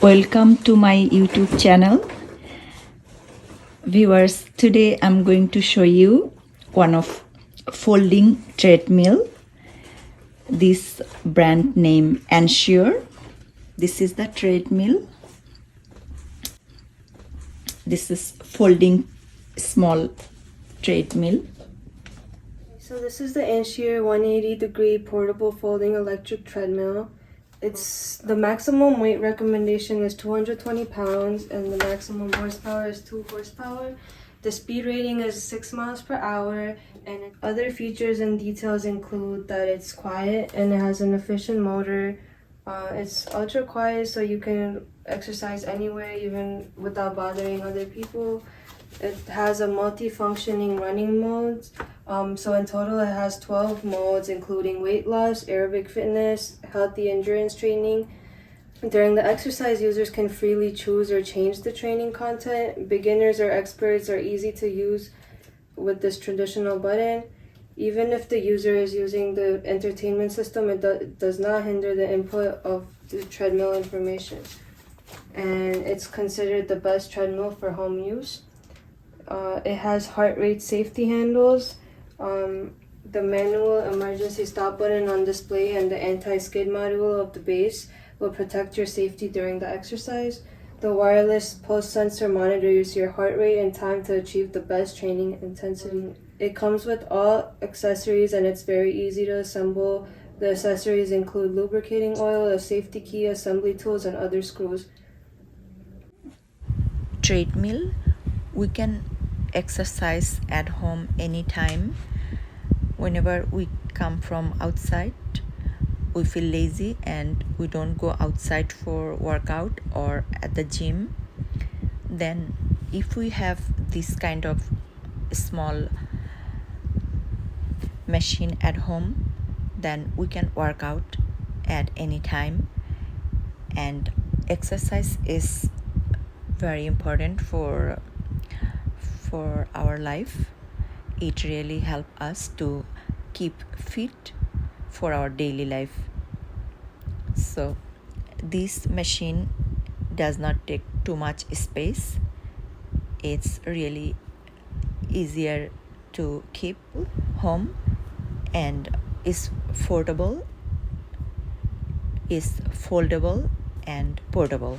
Welcome to my YouTube channel. Viewers, today I'm going to show you one of folding treadmill. This brand name Ancheer. This is the treadmill. This is folding small treadmill. So this is the Ancheer 180-degree portable folding electric treadmill. The maximum weight recommendation is 220 pounds and the maximum horsepower is 2 horsepower. The speed rating is 6 miles per hour, and other features and details include that it's quiet and it has an efficient motor. It's ultra quiet, so you can exercise anywhere even without bothering other people. It has a multi-functioning running modes. So in total it has 12 modes, including weight loss, aerobic fitness, healthy endurance training. During the exercise, users can freely choose or change the training content. Beginners or experts are easy to use with this traditional button. Even if the user is using the entertainment system, it does not hinder the input of the treadmill information. And it's considered the best treadmill for home use. It has heart rate safety handles, the manual emergency stop button on display, and the anti-skid module of the base will protect your safety during the exercise. The wireless pulse sensor monitors your heart rate and time to achieve the best training intensity. It comes with all accessories and it's very easy to assemble. The accessories include lubricating oil, a safety key, assembly tools, and other screws. Treadmill, we can exercise at home anytime. Whenever we come from outside, we feel lazy and we don't go outside for workout or at the gym. Then if we have this kind of small machine at home, then we can work out at any time. And exercise is very important for our life. It really helps us to keep fit for our daily life. So this machine does not take too much space. It's really easier to keep home and is foldable and portable.